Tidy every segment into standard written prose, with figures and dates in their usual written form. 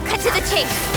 Cut to the chase.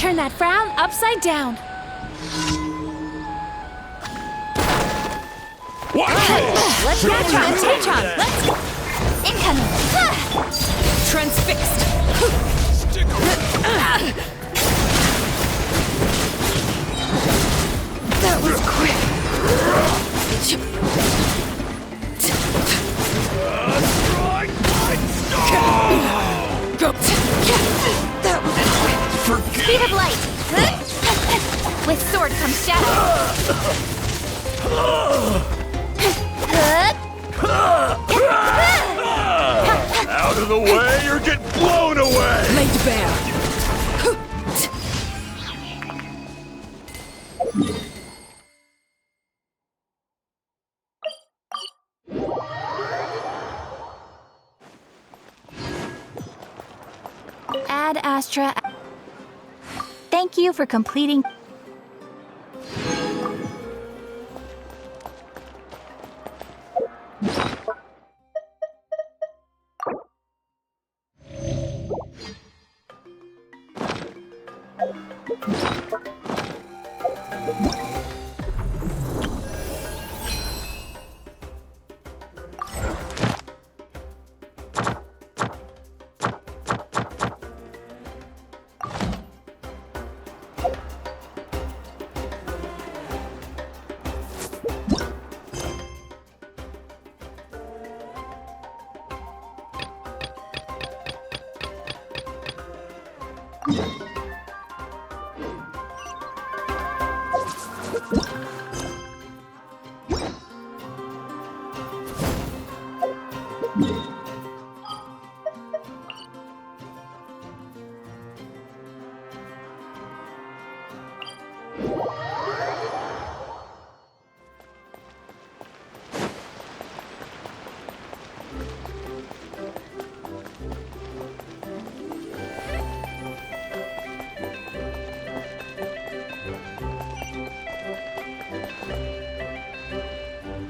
Turn that frown upside down. Let's Natron, Tatron, let's go! Incoming! Transfixed! That was quick! That was quick! Speed of light! With sword comes shadow! Out of the way or get blown away! Laid bare! Ad Astra. Thank you for completing.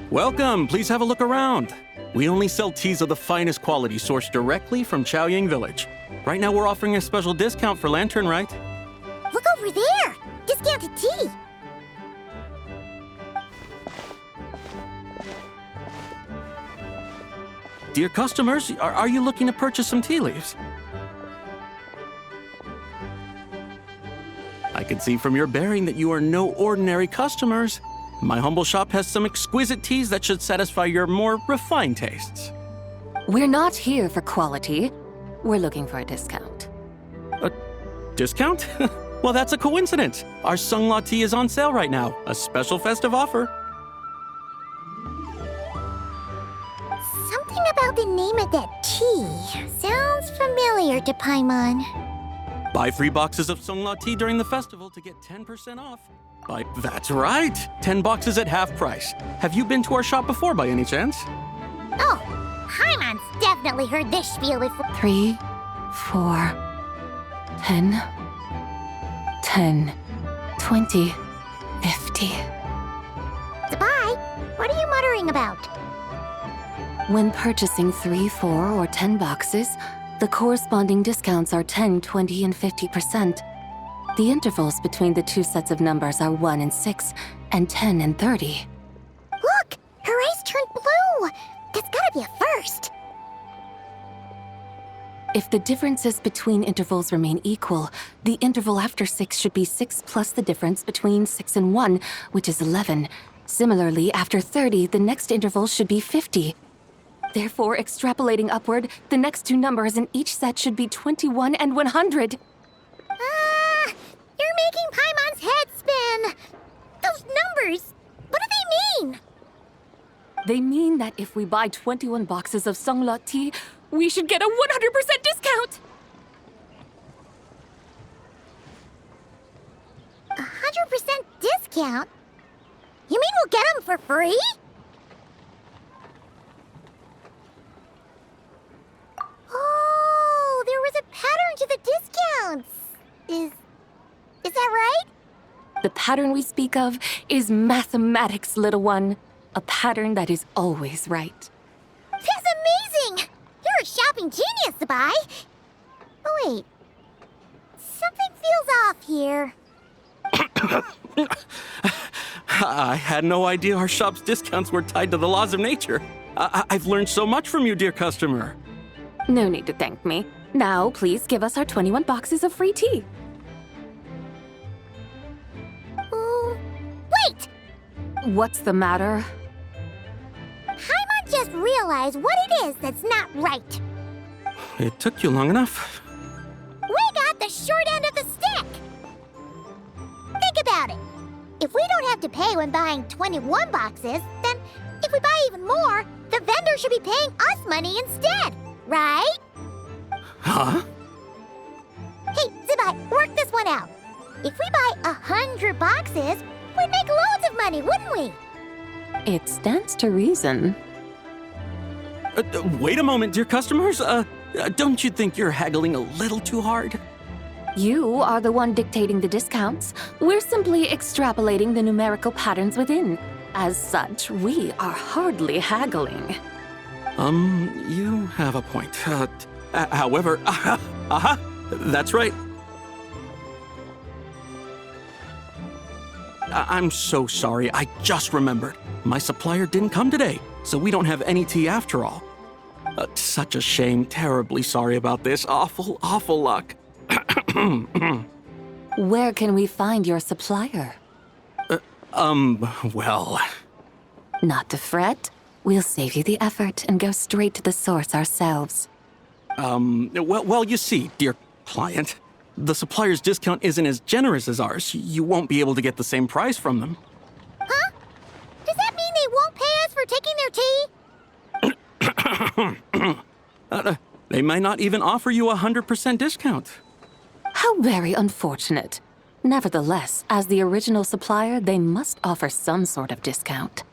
Welcome, please have a look around. We only sell teas of the finest quality sourced directly from Chaoying Village. Right now we're offering a special discount for Lantern Rite. Look over there! Discounted tea! Dear customers, are you looking to purchase some tea leaves? I can see from your bearing that you are no ordinary customers. My humble shop has some exquisite teas that should satisfy your more refined tastes. We're not here for quality. We're looking for a discount. A discount? Well, that's a coincidence. Our Sunglaw tea is on sale right now. A special festive offer. Something about the name of that tea sounds familiar to Paimon. Buy 3 boxes of Sunglaw tea during the festival to get 10% off. That's right! 10 boxes at half price. Have you been to our shop before by any chance? Oh, Paimon's definitely heard this spiel before. 3, 4, 10, 10, 20, 50. Zabai, what are you muttering about? When purchasing 3, 4, or 10 boxes, the corresponding discounts are 10, 20, and 50%. The intervals between the two sets of numbers are 1 and 6, and 10 and 30. Look! Her eyes turned blue! That's gotta be a first! If the differences between intervals remain equal, the interval after 6 should be 6 plus the difference between 6 and 1, which is 11. Similarly, after 30, the next interval should be 50. Therefore, extrapolating upward, the next two numbers in each set should be 21 and 100. You're making Paimon's head spin! Those numbers, what do they mean? They mean that if we buy 21 boxes of Sunglaw tea, we should get a 100% discount! 100% discount? You mean we'll get them for free? Oh, there was a pattern to the discounts! Is that right? The pattern we speak of is mathematics, little one. A pattern that is always right. That's amazing! You're a shopping genius, Zabai! Oh wait, something feels off here. I had no idea our shop's discounts were tied to the laws of nature. I've learned so much from you, dear customer. No need to thank me. Now, please give us our 21 boxes of free tea. Wait! What's the matter? Paimon just realized what it is that's not right. It took you long enough. We got the short end of the stick! Think about it. If we don't have to pay when buying 21 boxes, then if we buy even more, the vendor should be paying us money instead, right? Huh? Hey, Zibai, work this one out. If we buy 100 boxes, we'd make loads of money, wouldn't we? It stands to reason. Wait a moment, dear customers. Don't you think you're haggling a little too hard? You are the one dictating the discounts. We're simply extrapolating the numerical patterns within. As such, we are hardly haggling. You have a point. However, that's right. I'm so sorry. I just remembered. My supplier didn't come today, so we don't have any tea after all. Such a shame. Terribly sorry about this. Awful, awful luck. Where can we find your supplier? Well... Not to fret. We'll save you the effort and go straight to the source ourselves. Well, you see, dear client, the supplier's discount isn't as generous as ours. You won't be able to get the same price from them. Huh? Does that mean they won't pay us for taking their tea? They might not even offer you a 100% discount. How very unfortunate. Nevertheless, as the original supplier, they must offer some sort of discount.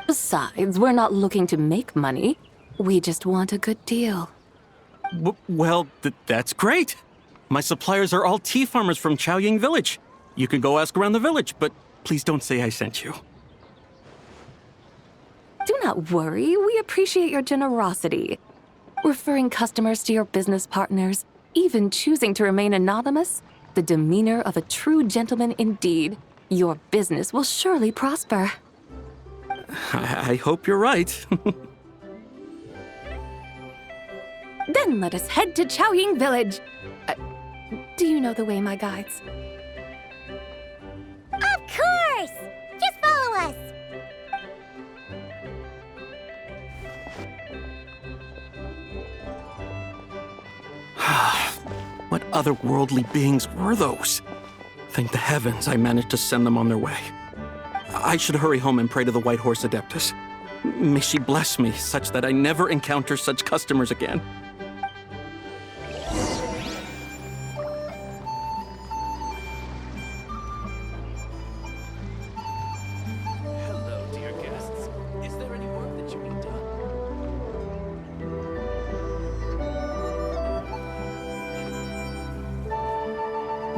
Besides, we're not looking to make money. We just want a good deal. Well, that's great. My suppliers are all tea farmers from Chaoying Village. You can go ask around the village, but please don't say I sent you. Do not worry, we appreciate your generosity. Referring customers to your business partners, even choosing to remain anonymous, the demeanor of a true gentleman indeed. Your business will surely prosper. I hope you're right. Then let us head to Chaoying Village. Do you know the way, my guides? Of course! Just follow us! What otherworldly beings were those? Thank the heavens I managed to send them on their way. I should hurry home and pray to the White Horse Adeptus. May she bless me such that I never encounter such customers again. Hello, dear guests. Is there any work that you need done?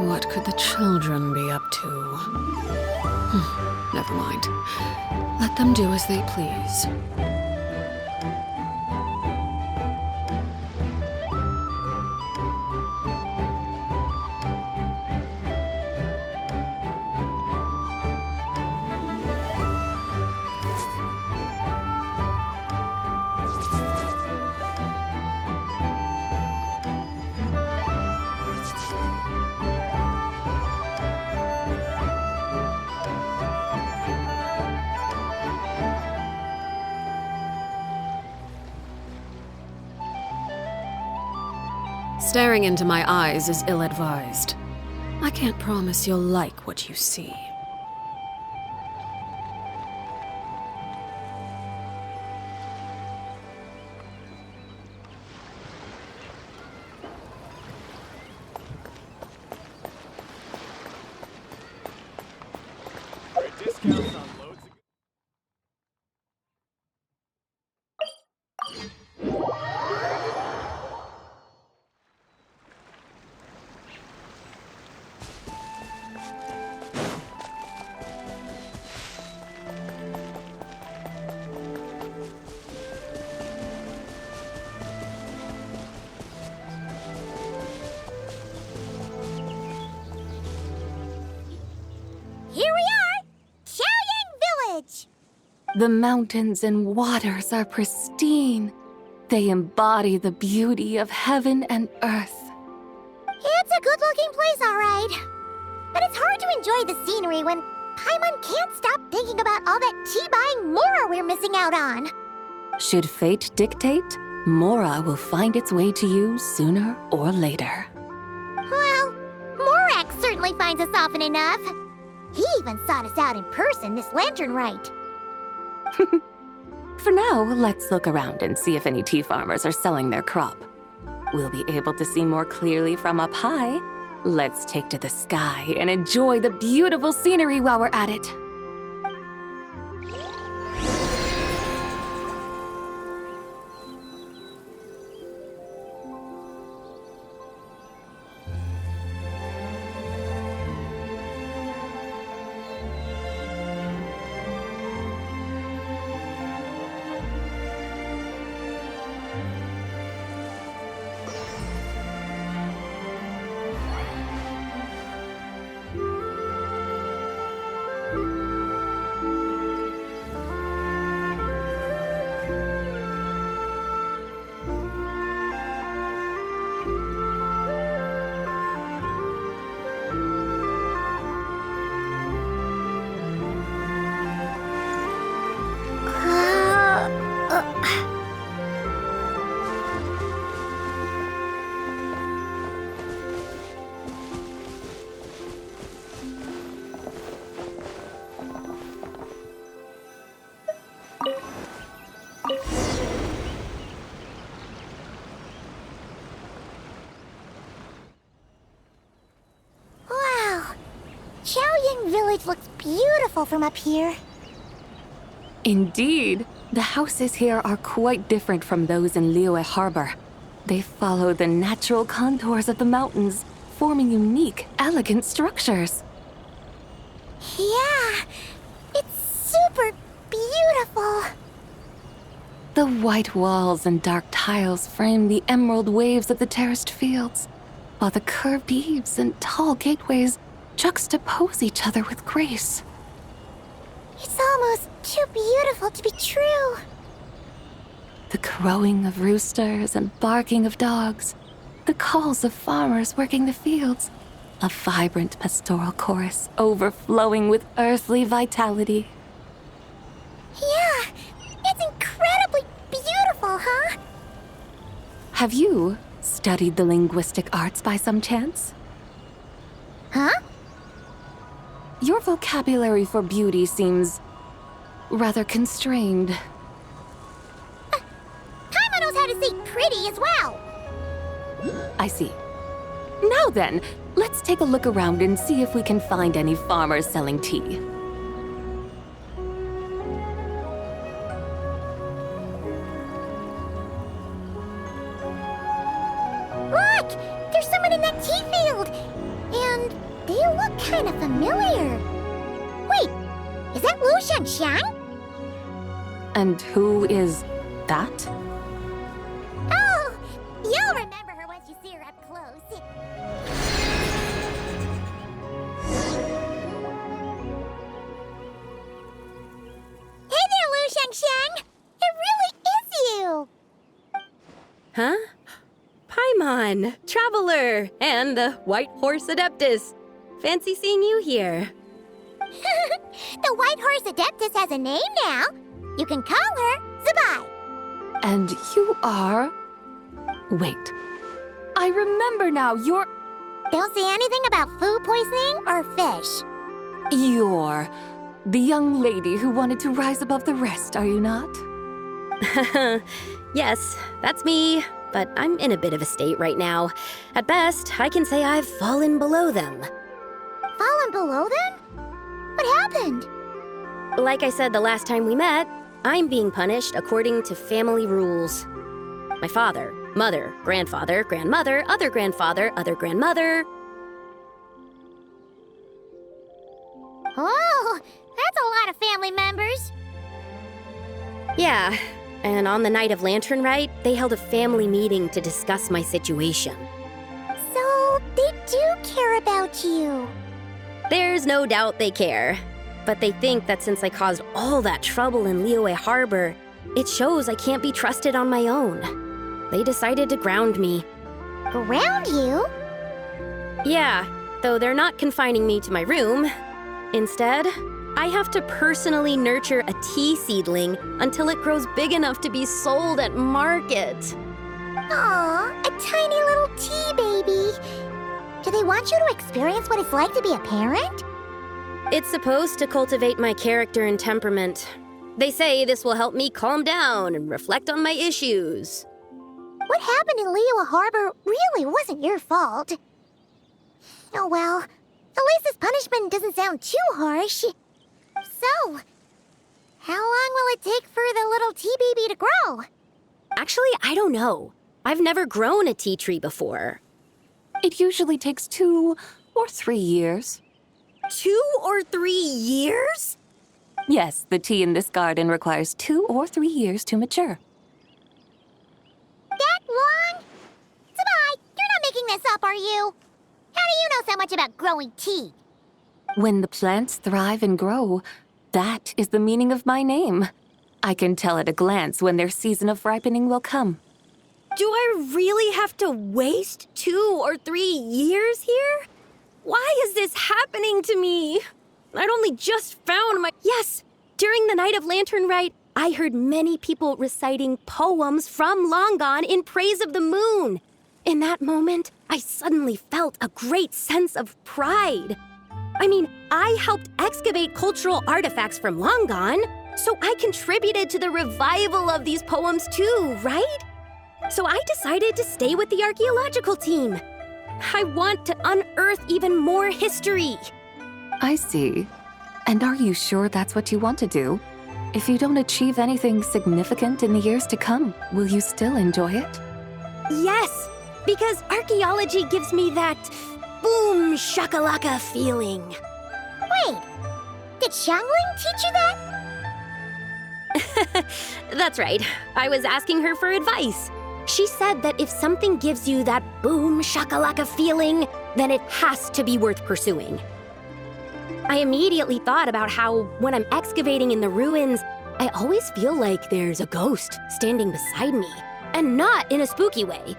What could the children be up to? Never mind. Let them do as they please. Staring into my eyes is ill-advised. I can't promise you'll like what you see. Great discounts on loads of... Here we are! The mountains and waters are pristine. They embody the beauty of heaven and earth. It's a good-looking place, all right. But it's hard to enjoy the scenery when Paimon can't stop thinking about all that tea-buying Mora we're missing out on. Should fate dictate, Mora will find its way to you sooner or later. Well, Morak certainly finds us often enough. He even sought us out in person this lantern rite. For now, let's look around and see if any tea farmers are selling their crop. We'll be able to see more clearly from up high. Let's take to the sky and enjoy the beautiful scenery while we're at it. Wow, Chaoying Village looks beautiful from up here. Indeed, the houses here are quite different from those in Liyue Harbor. They follow the natural contours of the mountains, forming unique, elegant structures. Yeah, it's super beautiful. The white walls and dark tiles frame the emerald waves of the terraced fields, while the curved eaves and tall gateways juxtapose each other with grace. It's almost too beautiful to be true. The crowing of roosters and barking of dogs, the calls of farmers working the fields, a vibrant pastoral chorus overflowing with earthly vitality. Yeah, it's incredibly beautiful, huh? Have you studied the linguistic arts by some chance? Huh? Your vocabulary for beauty seems rather constrained. Paimon knows how to say pretty as well. I see. Now then, let's take a look around and see if we can find any farmers selling tea. Look! There's someone in that tea field! And they look kind of familiar. Wait, is that Lu Shanxiang? And who is that? Oh, you'll remember her once you see her up close. Hey there, Lu Shanxiang! It really is you! Huh? Paimon, Traveler, and the White Horse Adeptus. Fancy seeing you here. The White Horse Adeptus has a name now. You can call her Zabai. And you are... Wait. I remember now, you're... Don't say anything about food poisoning or fish. You're the young lady who wanted to rise above the rest, are you not? Yes, that's me. But I'm in a bit of a state right now. At best, I can say I've fallen below them. Fallen below them? What happened? Like I said the last time we met, I'm being punished according to family rules. My father, mother, grandfather, grandmother, other grandfather, other grandmother. Oh, that's a lot of family members. Yeah, and on the night of Lantern Rite, they held a family meeting to discuss my situation. So, they do care about you. There's no doubt they care. But they think that since I caused all that trouble in Liyue Harbor, it shows I can't be trusted on my own. They decided to ground me. Ground you? Yeah, though they're not confining me to my room. Instead, I have to personally nurture a tea seedling until it grows big enough to be sold at market. Aw, a tiny little tea baby. Do they want you to experience what it's like to be a parent? It's supposed to cultivate my character and temperament. They say this will help me calm down and reflect on my issues. What happened in Liyue Harbor really wasn't your fault. Oh well, at least this punishment doesn't sound too harsh. So, how long will it take for the little tea baby to grow? Actually, I don't know. I've never grown a tea tree before. It usually takes 2 or 3 years. 2 or 3 years? Yes, the tea in this garden requires 2 or 3 years to mature. That long? Sabai, you're not making this up, are you? How do you know so much about growing tea? When the plants thrive and grow, that is the meaning of my name. I can tell at a glance when their season of ripening will come. Do I really have to waste 2 or 3 years here? Why is this happening to me? I'd only just found my... Yes, during the Night of Lantern Rite, I heard many people reciting poems from Long Gone in praise of the moon. In that moment, I suddenly felt a great sense of pride. I mean, I helped excavate cultural artifacts from Long Gone, so I contributed to the revival of these poems too, right? So I decided to stay with the archaeological team. I want to unearth even more history. I see. And are you sure that's what you want to do? If you don't achieve anything significant in the years to come, will you still enjoy it? Yes, because archaeology gives me that boom shakalaka feeling. Wait, did Xiangling teach you that? That's right. I was asking her for advice. She said that if something gives you that boom shakalaka feeling, then it has to be worth pursuing. I immediately thought about how, when I'm excavating in the ruins, I always feel like there's a ghost standing beside me, and not in a spooky way.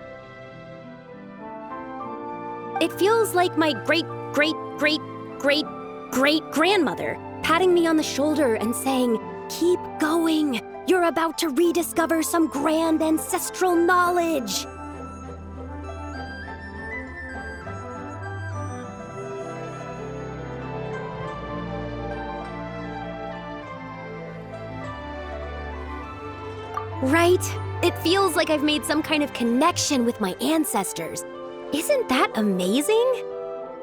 It feels like my great-great-great-great-great-grandmother patting me on the shoulder and saying, "Keep going. You're about to rediscover some grand ancestral knowledge." Right? It feels like I've made some kind of connection with my ancestors. Isn't that amazing?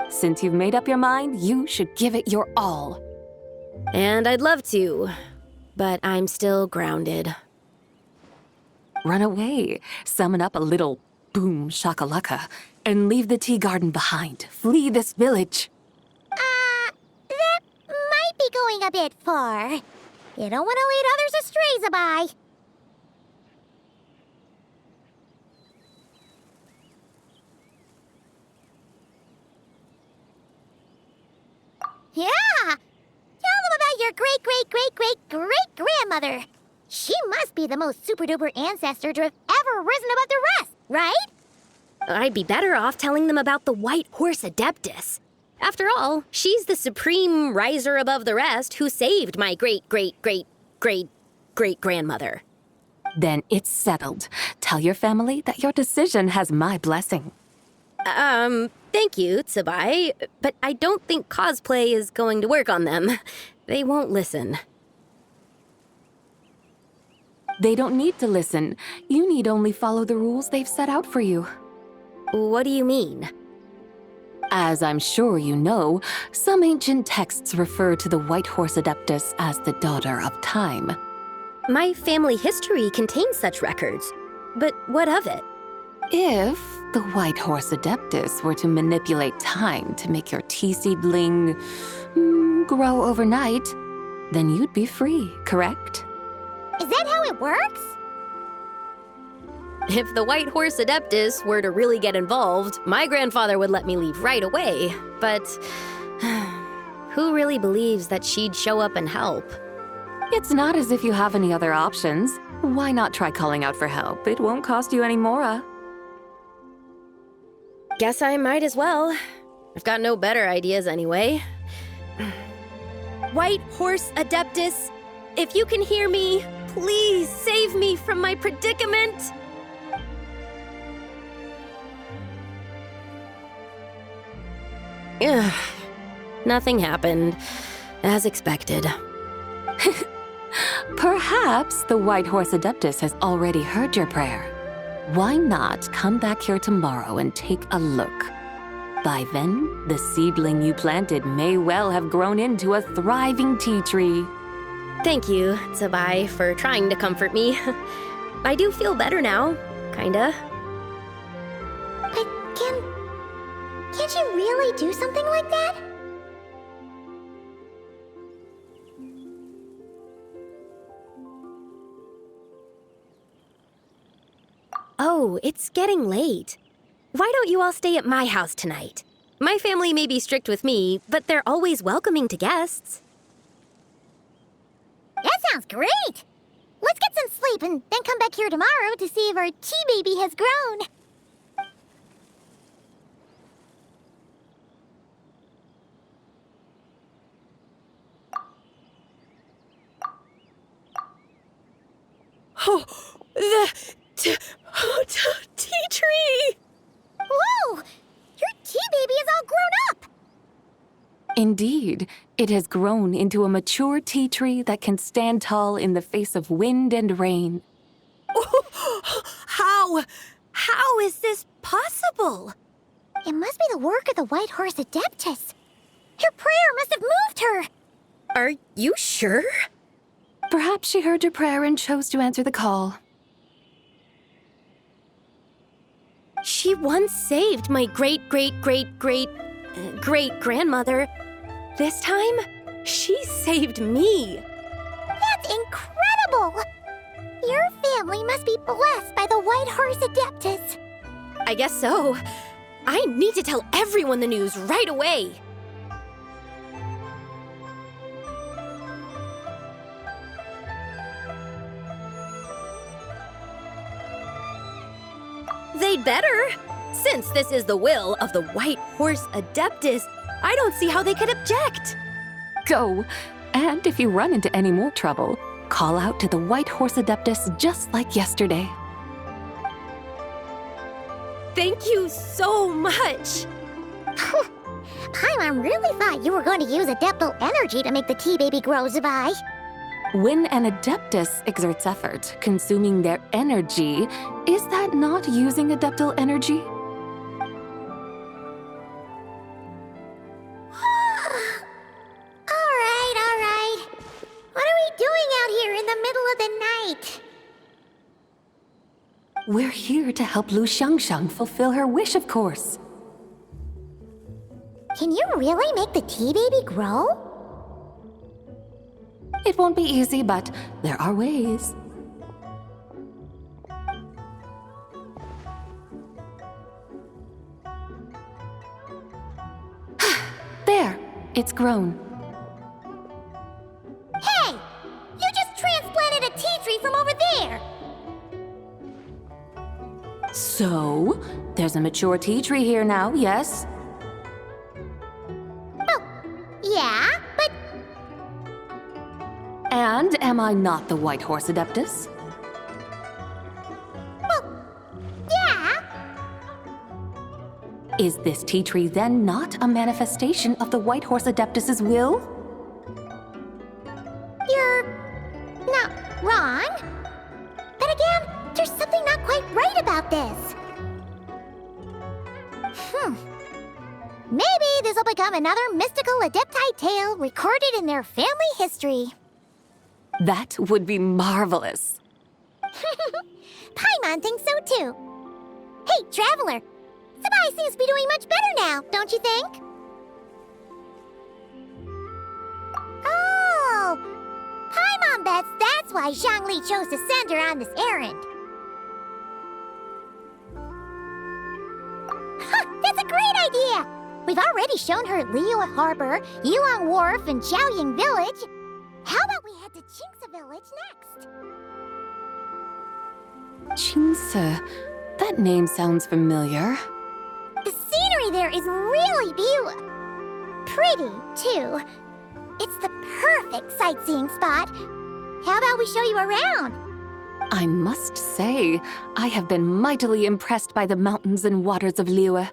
Since you've made up your mind, you should give it your all. And I'd love to, but I'm still grounded. Run away, summon up a little boom shakalaka, and leave the tea garden behind. Flee this village. That might be going a bit far. You don't want to lead others astray, Zabai. Yeah! Tell them about your great-great-great-great-great-grandmother. She must be the most super-duper ancestor to have ever risen above the rest, right? I'd be better off telling them about the White Horse Adeptus. After all, she's the supreme riser above the rest who saved my great-great-great-great-great-grandmother. Then it's settled. Tell your family that your decision has my blessing. Thank you, Tsubai, but I don't think cosplay is going to work on them. They won't listen. They don't need to listen. You need only follow the rules they've set out for you. What do you mean? As I'm sure you know, some ancient texts refer to the White Horse Adeptus as the Daughter of Time. My family history contains such records. But what of it? If the White Horse Adeptus were to manipulate time to make your tea seedling grow overnight, then you'd be free, correct? Is that how it works? If the White Horse Adeptus were to really get involved, my grandfather would let me leave right away. But who really believes that she'd show up and help? It's not as if you have any other options. Why not try calling out for help? It won't cost you any more. Guess I might as well. I've got no better ideas anyway. White Horse Adeptus, if you can hear me, please save me from my predicament. Ugh. Nothing happened, as expected. Perhaps the White Horse Adeptus has already heard your prayer. Why not come back here tomorrow and take a look? By then, the seedling you planted may well have grown into a thriving tea tree. Thank you, Tsabai, for trying to comfort me. I do feel better now, kinda. But can't you really do something like that? Oh, it's getting late. Why don't you all stay at my house tonight? My family may be strict with me, but they're always welcoming to guests. That sounds great! Let's get some sleep and then come back here tomorrow to see if our tea baby has grown. Oh, the tea tree! Whoa! Your tea baby is all grown up! Indeed, it has grown into a mature tea tree that can stand tall in the face of wind and rain. How is this possible? It must be the work of the White Horse Adeptus. Your prayer must have moved her. Are you sure? Perhaps she heard your prayer and chose to answer the call. She once saved my great-great-great-great-great-grandmother. This time, she saved me. That's incredible! Your family must be blessed by the White Horse Adeptus. I guess so. I need to tell everyone the news right away. They'd better. Since this is the will of the White Horse Adeptus, I don't see how they could object. Go! And if you run into any more trouble, call out to the White Horse Adeptus just like yesterday. Thank you so much. Paimon really thought you were going to use Adeptal energy to make the tea baby grow, Zabai. When an Adeptus exerts effort, consuming their energy, is that not using Adeptal energy? All right. What are we doing out here in the middle of the night? We're here to help Lu Xiangxiang fulfill her wish, of course. Can you really make the tea baby grow? It won't be easy, but there are ways. There! It's grown. Hey! You just transplanted a tea tree from over there! So, there's a mature tea tree here now, yes? Oh, yeah, but And am I not the White Horse Adeptus? well, yeah. Is this tea tree then not a manifestation of the White Horse Adeptus's will? You're not wrong. Then again, there's something not quite right about this. Maybe this will become another mystical Adepti tale recorded in their family history. That would be marvelous. Paimon thinks so too. Hey, Traveler! Sabai seems to be doing much better now, don't you think? Oh! Paimon bets that's why Zhongli chose to send her on this errand. That's a great idea! We've already shown her Liyue Harbor, Yulong Wharf, and Xiaoying Village. How about we head to Qingce Village next? Qingce. That name sounds familiar. The scenery there is really beautiful. Pretty, too. It's the perfect sightseeing spot. How about we show you around? I must say, I have been mightily impressed by the mountains and waters of Liyue.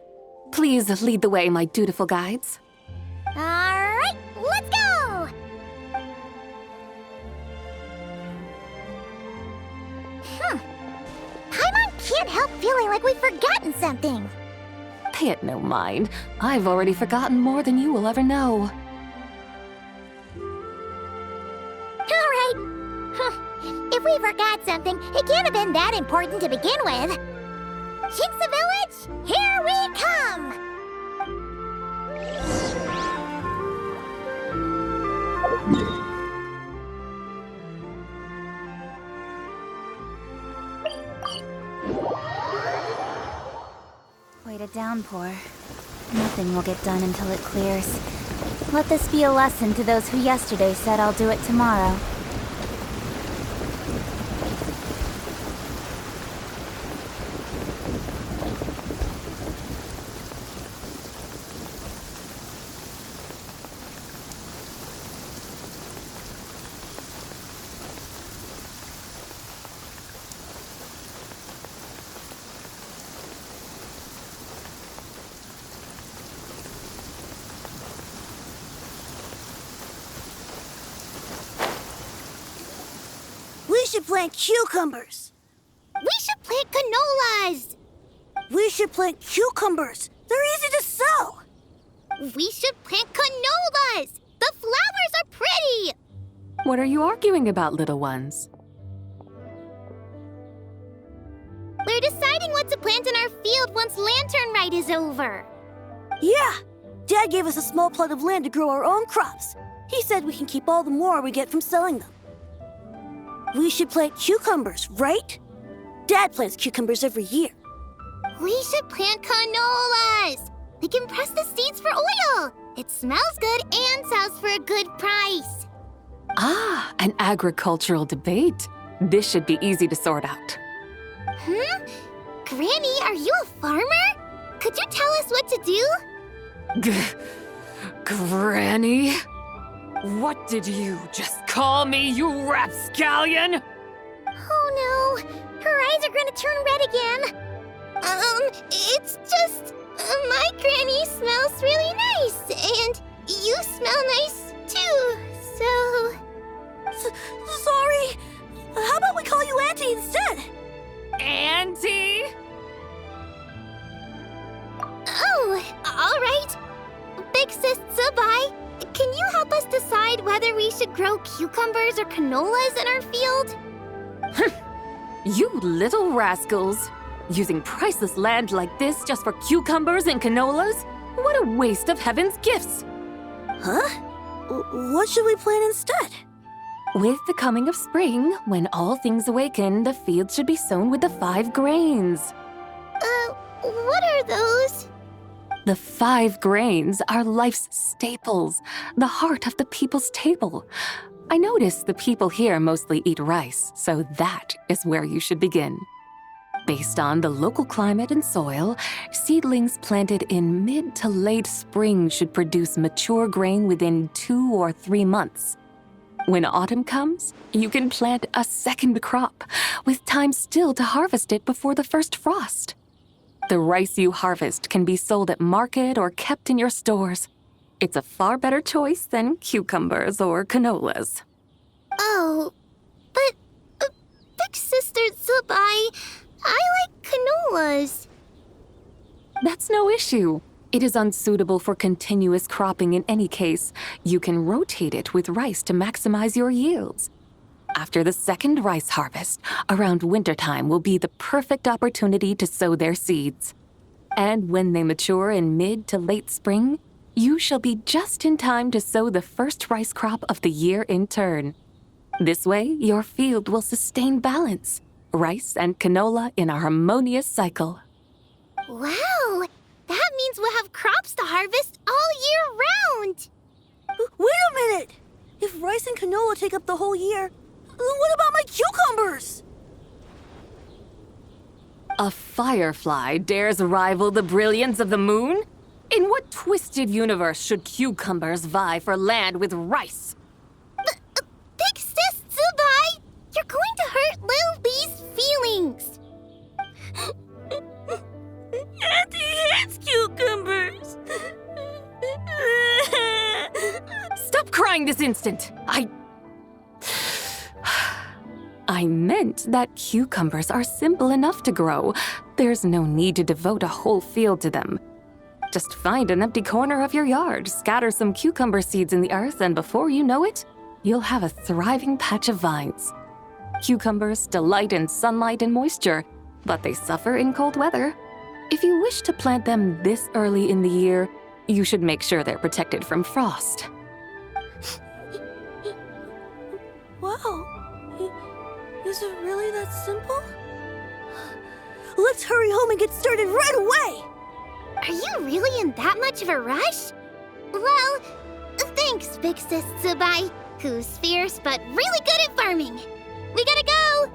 Please lead the way, my dutiful guides. All right, let's go! Paimon can't help feeling like we've forgotten something. Pay it no mind. I've already forgotten more than you will ever know. All right. If we forgot something, it can't have been that important to begin with. Qingce Village, here we come! Quite a downpour. Nothing will get done until it clears. Let this be a lesson to those who yesterday said I'll do it tomorrow. We should plant cucumbers. We should plant canolas! We should plant cucumbers. They're easy to sow. We should plant canolas! The flowers are pretty! What are you arguing about, little ones? We're deciding what to plant in our field once Lantern Rite is over. Yeah. Dad gave us a small plot of land to grow our own crops. He said we can keep all the more we get from selling them. We should plant cucumbers, right? Dad plants cucumbers every year. We should plant canolas! We can press the seeds for oil! It smells good and sells for a good price. Ah, an agricultural debate. This should be easy to sort out. Granny, are you a farmer? Could you tell us what to do? Granny? What did you just call me, you rapscallion? Oh no, her eyes are gonna turn red again. It's just, my granny smells really nice, and you smell nice too, so... Sorry. How about we call you Auntie instead? Auntie? Oh, all right. Big Sis Zubai, can you help us decide whether we should grow cucumbers or canolas in our field? You little rascals! Using priceless land like this just for cucumbers and canolas? What a waste of heaven's gifts! Huh? What should we plant instead? With the coming of spring, when all things awaken, the field should be sown with the 5 grains. What are those? The 5 grains are life's staples, the heart of the people's table. I notice the people here mostly eat rice, so that is where you should begin. Based on the local climate and soil, seedlings planted in mid to late spring should produce mature grain within 2 or 3 months. When autumn comes, you can plant a second crop, with time still to harvest it before the first frost. The rice you harvest can be sold at market or kept in your stores. It's a far better choice than cucumbers or canolas. Oh, but Big Sister Zubai, I like canolas. That's no issue. It is unsuitable for continuous cropping in any case. You can rotate it with rice to maximize your yields. After the second rice harvest, around wintertime will be the perfect opportunity to sow their seeds. And when they mature in mid to late spring, you shall be just in time to sow the first rice crop of the year in turn. This way, your field will sustain balance, rice and canola in a harmonious cycle. Wow, that means we'll have crops to harvest take up the whole year. What about my cucumbers? A firefly dares rival the brilliance of the moon? In what twisted universe should cucumbers vie for land with rice? Big Sis Tsubai! You're going to hurt Lil Bee's feelings! Auntie hates cucumbers. Stop crying this instant! I meant that cucumbers are simple enough to grow. There's no need to devote a whole field to them. Just find an empty corner of your yard, scatter some cucumber seeds in the earth, and before you know it, you'll have a thriving patch of vines. Cucumbers delight in sunlight and moisture, but they suffer in cold weather. If you wish to plant them this early in the year, you should make sure they're protected from frost. Wow. Is it really that simple? Let's hurry home and get started right away! Are you really in that much of a rush? Well, thanks, Big Sis Tsubai, who's fierce but really good at farming. We gotta go!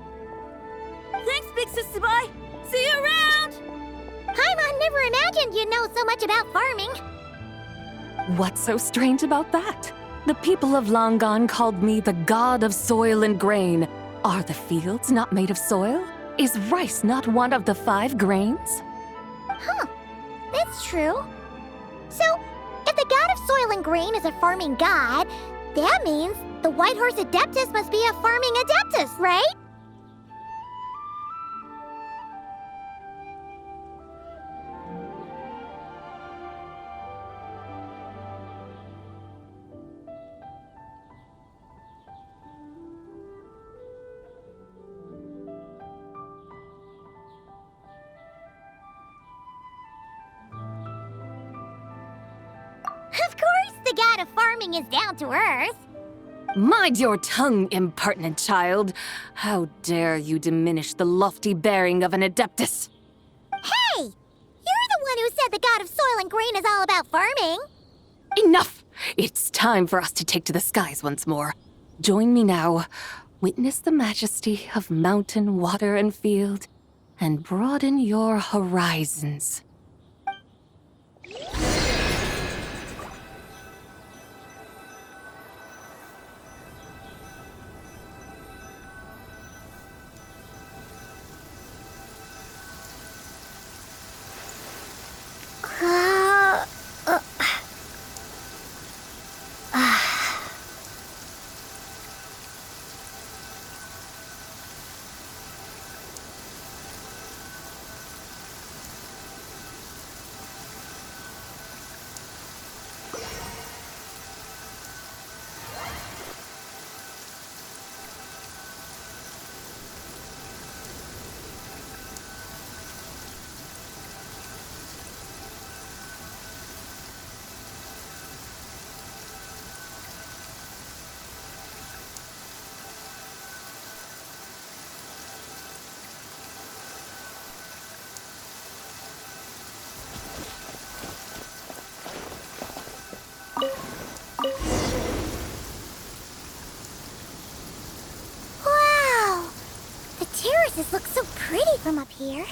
Thanks, Big Sis Tsubai! See you around! Paimon never imagined you'd know so much about farming. What's so strange about that? The people of Longon called me the god of soil and grain. Are the fields not made of soil? Is rice not one of the 5 grains? Huh, that's true. So, if the god of soil and grain is a farming god, that means the White Horse Adeptus must be a farming adeptus, right? Of course, the god of farming is down to earth. Mind your tongue, impertinent child. How dare you diminish the lofty bearing of an adeptus? Hey! You're the one who said the god of soil and grain is all about farming. Enough! It's time for us to take to the skies once more. Join me now. Witness the majesty of mountain, water, and field, and broaden your horizons. Wow! The terraces look so pretty from up here.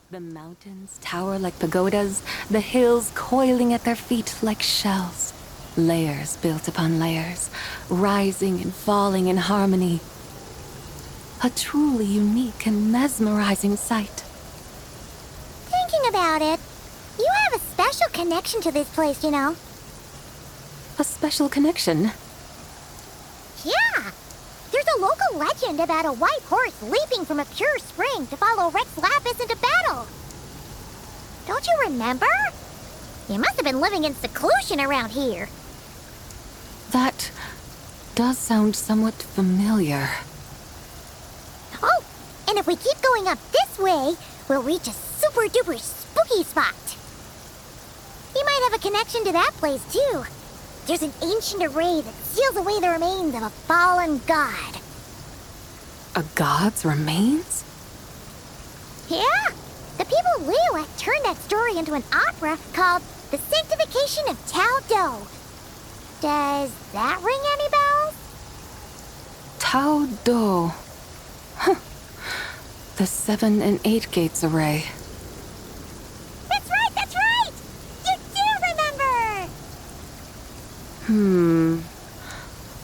The mountains tower like pagodas, the hills coiling at their feet like shells. Layers built upon layers, rising and falling in harmony. A truly unique and mesmerizing sight. Thinking about it, you have a special connection to this place, you know. A special connection. Yeah! There's a local legend about a white horse leaping from a pure spring to follow Rex Lapis into battle. Don't you remember? You must have been living in seclusion around here. That does sound somewhat familiar. Oh, and if we keep going up this way, we'll reach a super duper spooky spot. You might have a connection to that place too. There's an ancient array that seals away the remains of a fallen god. A god's remains? Yeah, the people Liyue turned that story into an opera called The Sanctification of Tao Do. Does that ring any bells? Tao Do. Huh. The 7 and 8 gates array. That's right, that's right! You do remember!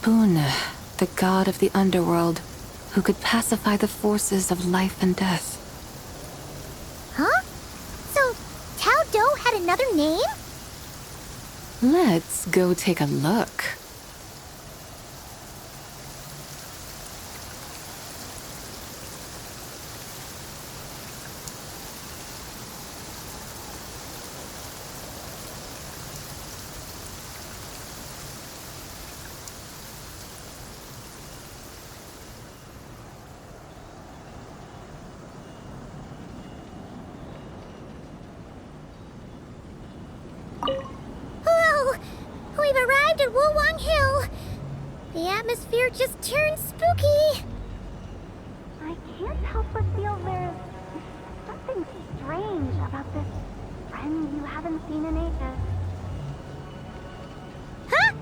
Buna, the god of the underworld, who could pacify the forces of life and death. Huh? So, Tao Do had another name? Let's go take a look. Hello! We've arrived at Wulwang Hill. The atmosphere just turned spooky. I can't help but feel there's something strange about this friend you haven't seen in ages. Huh?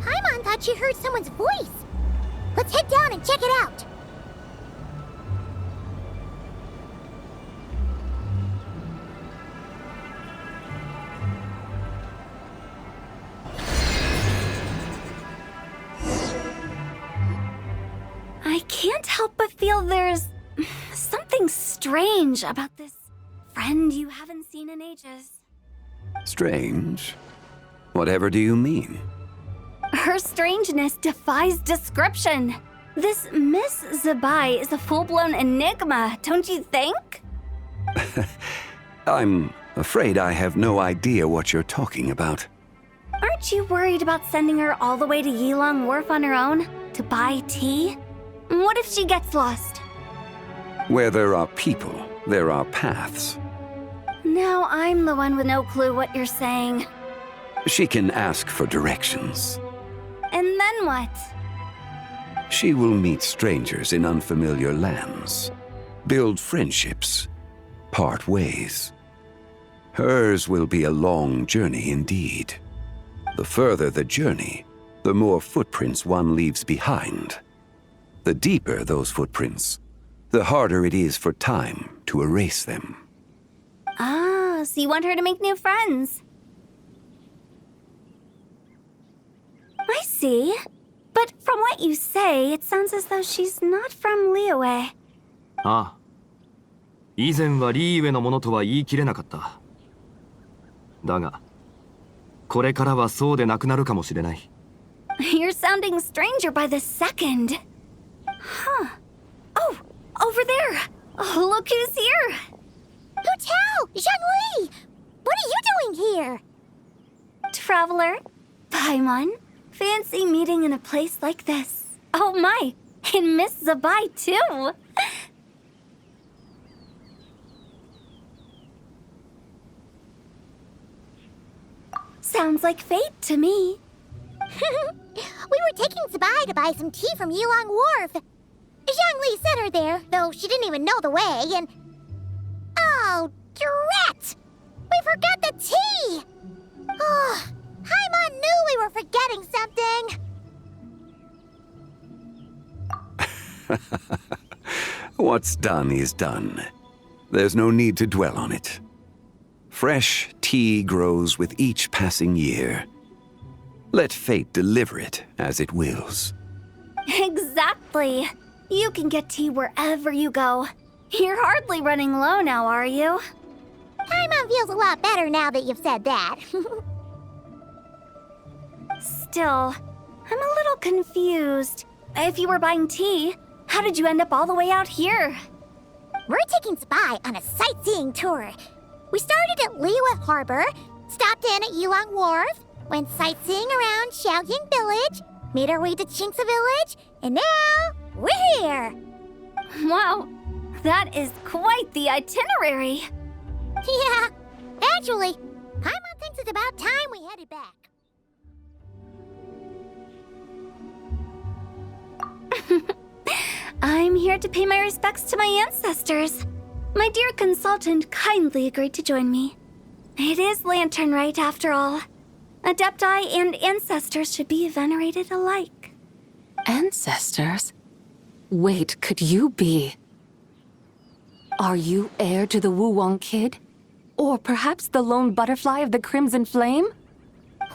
Paimon thought she heard someone's voice. Let's head down and check it out. I can't help but feel there's something strange about this friend you haven't seen in ages. Strange? Whatever do you mean? Her strangeness defies description. This Miss Zabai is a full-blown enigma, don't you think? I'm afraid I have no idea what you're talking about. Aren't you worried about sending her all the way to Yilong Wharf on her own to buy tea? What if she gets lost? Where there are people, there are paths. Now I'm the one with no clue what you're saying. She can ask for directions. And then what? She will meet strangers in unfamiliar lands, build friendships, part ways. Hers will be a long journey indeed. The further the journey, the more footprints one leaves behind. The deeper those footprints, the harder it is for time to erase them. Ah, so you want her to make new friends. I see. But from what you say, it sounds as though she's not from Liyue. ああ。以前はリーウェのものとは言い切れなかった。だが、これからはそうでなくなるかもしれない。You're sounding stranger by the second. Huh. Oh, over there. Oh, look who's here. Hu Tao! Zhongli! What are you doing here? Traveler. Paimon. Fancy meeting in a place like this. Oh my, and Miss Zabai too. Sounds like fate to me. We were taking Zabai to buy some tea from Yilong Wharf. Zhongli sent her there, though she didn't even know the way, and... Oh, drat! We forgot the tea! Oh, Paimon knew we were forgetting something! What's done is done. There's no need to dwell on it. Fresh tea grows with each passing year. Let fate deliver it as it wills. Exactly. You can get tea wherever you go. You're hardly running low now, are you? Paimon feels a lot better now that you've said that. Still, I'm a little confused. If you were buying tea, how did you end up all the way out here? We're taking Zabai on a sightseeing tour. We started at Liyue Harbor, stopped in at Yilong Wharf, went sightseeing around Xiaoying Village, made our way to Qingce Village, and now we're here. Wow, that is quite the itinerary. Yeah, actually, Paimon thinks it's about time we headed back. I'm here to pay my respects to my ancestors. My dear consultant kindly agreed to join me. It is Lantern Rite, after all. Adepti and ancestors should be venerated alike. Ancestors? Wait, could you be? Are you heir to the Wu-Wong kid? Or perhaps the lone butterfly of the Crimson Flame?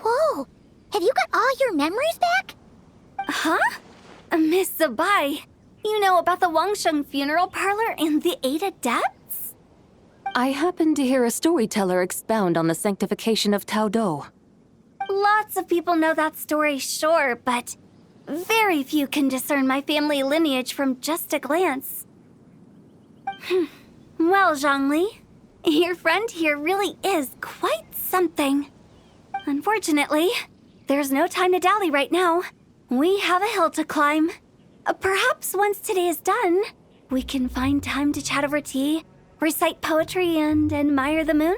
Whoa! Have you got all your memories back? Huh? Miss Zabai, you know about the Wangsheng funeral parlor and the 8 adepts? I happened to hear a storyteller expound on the sanctification of Tao Do. Lots of people know that story, sure, but very few can discern my family lineage from just a glance. Well, Zhongli, your friend here really is quite something. Unfortunately, there's no time to dally right now. We have a hill to climb. Perhaps once today is done, we can find time to chat over tea, recite poetry, and admire the moon?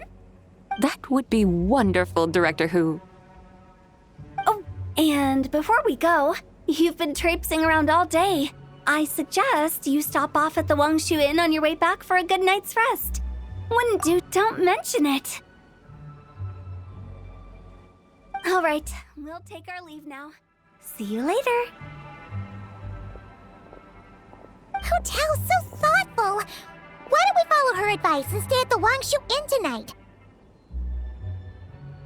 That would be wonderful, Director Hu. Oh, and before we go, you've been traipsing around all day. I suggest you stop off at the Wangshu Inn on your way back for a good night's rest. When don't mention it. All right, we'll take our leave now. See you later. Hotel's so thoughtful. Why don't we follow her advice and stay at the Wangshu Inn tonight?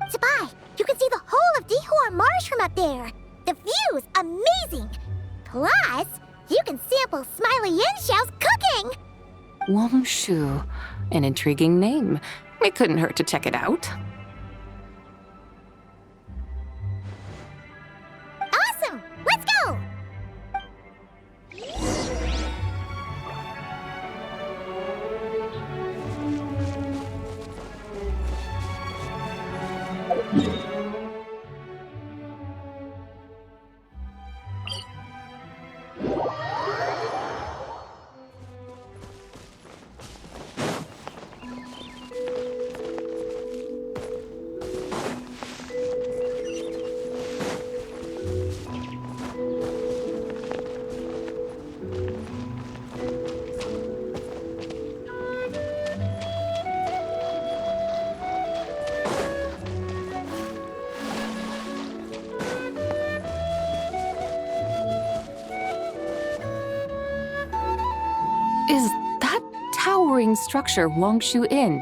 Zabai, you can see the whole of Dihua Marsh from up there. The view's amazing. Plus, you can sample Smiley Yinxiao's cooking. Wangshu, an intriguing name. It couldn't hurt to check it out. Awesome! Let's go! Is that towering structure Wangshu Inn?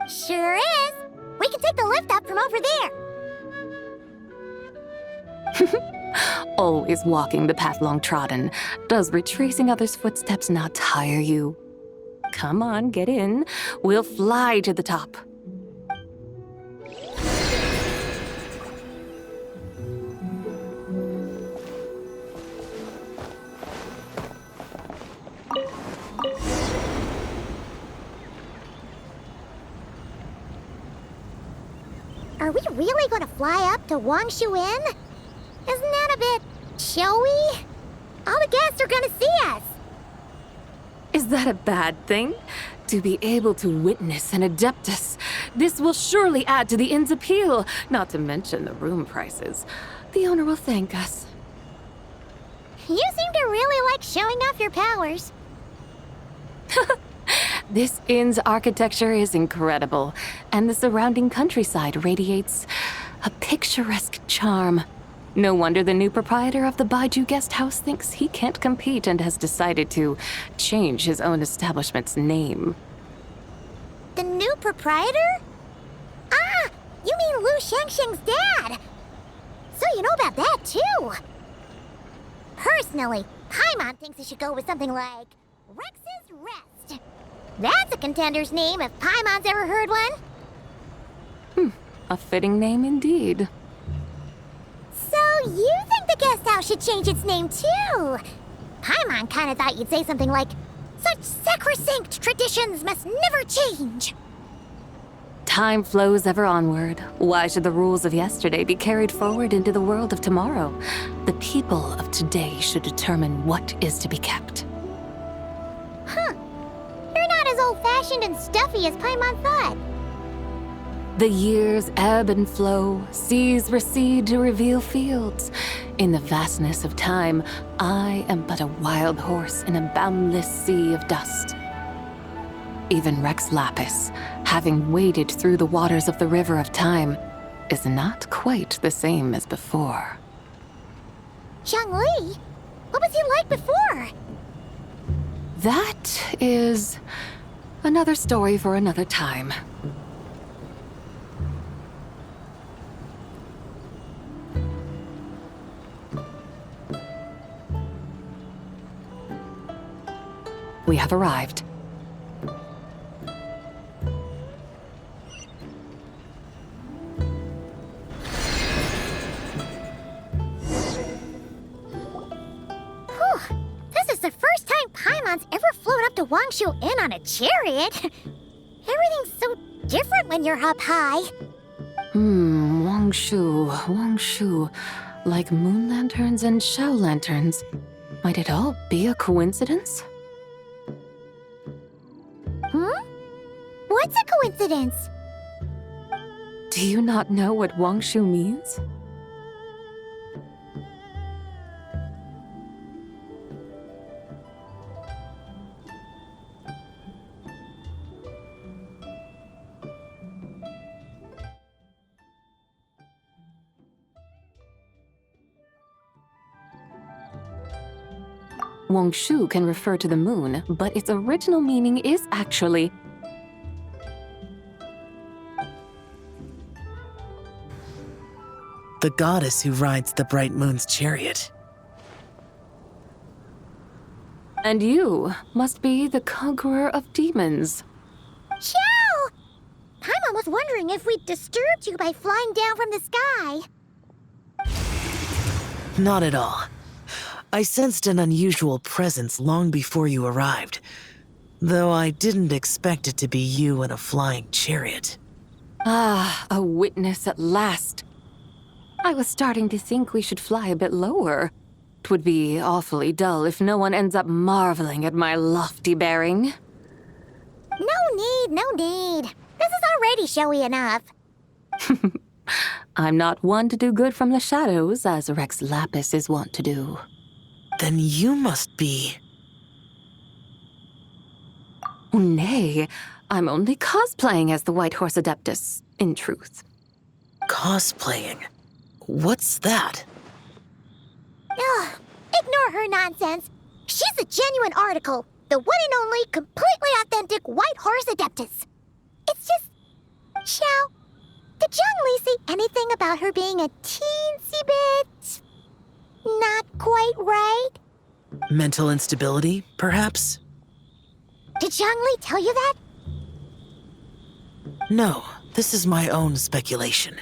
Sure is. We can take the lift up from over there. Always walking the path long trodden. Does retracing others' footsteps not tire you? Come on, get in. We'll fly to the top. Are we really going to fly up to Wangshu Inn? Isn't that a bit showy? All the guests are going to see us. Is that a bad thing? To be able to witness an Adeptus. This will surely add to the inn's appeal, not to mention the room prices. The owner will thank us. You seem to really like showing off your powers. This inn's architecture is incredible, and the surrounding countryside radiates a picturesque charm. No wonder the new proprietor of the Baiju guest house thinks he can't compete and has decided to change his own establishment's name. The new proprietor? Ah, you mean Lu Shengsheng's dad. So you know about that, too. Personally, Paimon thinks it should go with something like Rex's Rest. That's a contender's name if Paimon's ever heard one. A fitting name indeed. So you think the guest house should change its name, too? Paimon kind of thought you'd say something like, such sacrosanct traditions must never change. Time flows ever onward. Why should the rules of yesterday be carried forward into the world of tomorrow? The people of today should determine what is to be kept. Huh. You're not as old-fashioned and stuffy as Paimon thought. The years ebb and flow, seas recede to reveal fields. In the vastness of time, I am but a wild horse in a boundless sea of dust. Even Rex Lapis, having waded through the waters of the river of time, is not quite the same as before. Zhongli, What was he like before? That is another story for another time. We have arrived. Whew. This is the first time Paimon's ever flown up to Wangshu Inn on a chariot. Everything's so different when you're up high. Wangshu. Like moon lanterns and shell lanterns. Might it all be a coincidence? What's a coincidence? Do you not know what Wangshu means? Wangshu can refer to the moon, but its original meaning is actually the goddess who rides the bright moon's chariot. And you must be the conqueror of demons. Chow! Paimon was wondering if we disturbed you by flying down from the sky. Not at all. I sensed an unusual presence long before you arrived, though I didn't expect it to be you in a flying chariot. Ah, a witness at last. I was starting to think we should fly a bit lower. It would be awfully dull if no one ends up marveling at my lofty bearing. No need. This is already showy enough. I'm not one to do good from the shadows, as Rex Lapis is wont to do. Then you must be... Nay, I'm only cosplaying as the White Horse Adeptus, in truth. Cosplaying? What's that? Ugh, ignore her nonsense. She's a genuine article. The one and only, completely authentic White Horse Adeptus. It's just... Xiao, did Zhongli say anything about her being a teensy bit... not quite right? Mental instability, perhaps? Did Zhongli tell you that? No, this is my own speculation.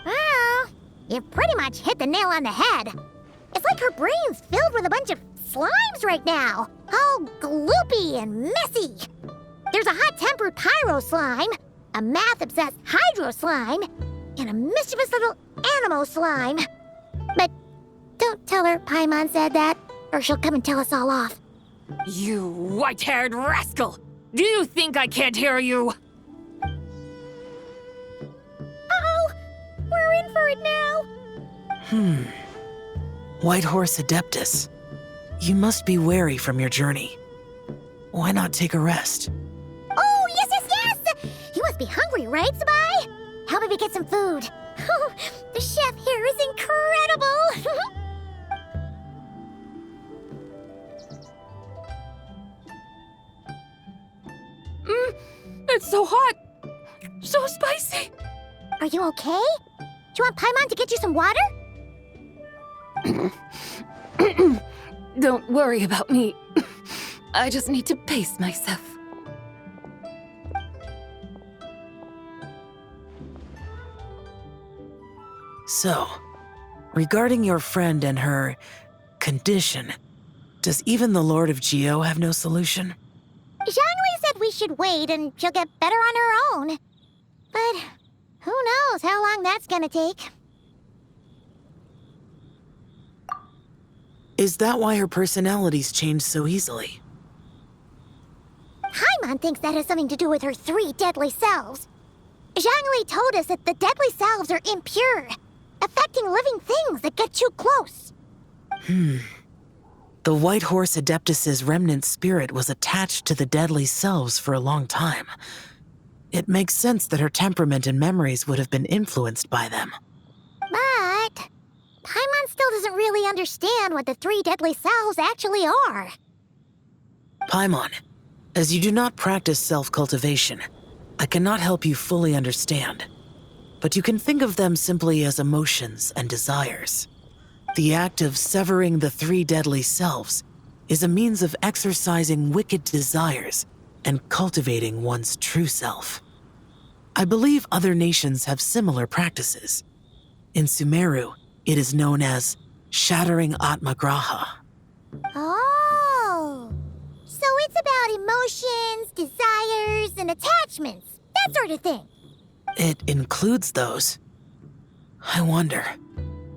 Well, you pretty much hit the nail on the head. It's like her brain's filled with a bunch of slimes right now. All gloopy and messy. There's a hot-tempered pyro slime, a math-obsessed hydro slime, and a mischievous little animo slime. But don't tell her Paimon said that, or she'll come and tell us all off. You white-haired rascal! Do you think I can't hear you? Uh-oh! We're in for it now! White Horse Adeptus. You must be weary from your journey. Why not take a rest? Oh, yes! You must be hungry, right, Sabai? How about we get some food? Oh, the chef here is incredible! It's so hot! So spicy! Are you okay? Do you want Paimon to get you some water? Don't worry about me. I just need to pace myself. So, regarding your friend and her condition, does even the Lord of Geo have no solution? Zhongli said we should wait and she'll get better on her own. But who knows how long that's gonna take. Is that why her personalities change so easily? Paimon thinks that has something to do with her 3 deadly selves. Zhongli told us that the deadly selves are impure, affecting living things that get too close. The White Horse Adeptus's remnant spirit was attached to the deadly selves for a long time. It makes sense that her temperament and memories would have been influenced by them. But Paimon still doesn't really understand what the three deadly selves actually are. Paimon, as you do not practice self-cultivation, I cannot help you fully understand. But you can think of them simply as emotions and desires. The act of severing the three deadly selves is a means of exercising wicked desires and cultivating one's true self. I believe other nations have similar practices. In Sumeru, it is known as shattering Atmagraha. Oh, so it's about emotions, desires, and attachments, that sort of thing. It includes those. I wonder,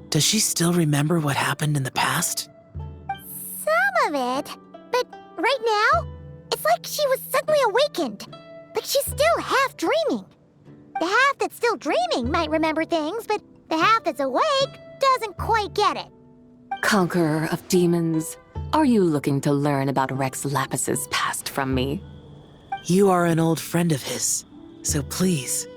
does she still remember what happened in the past? Some of it, but right now, it's like she was suddenly awakened. Like she's still half dreaming. The half that's still dreaming might remember things, but the half that's awake doesn't quite get it. Conqueror of demons, are you looking to learn about Rex Lapis's past from me? You are an old friend of his, so please,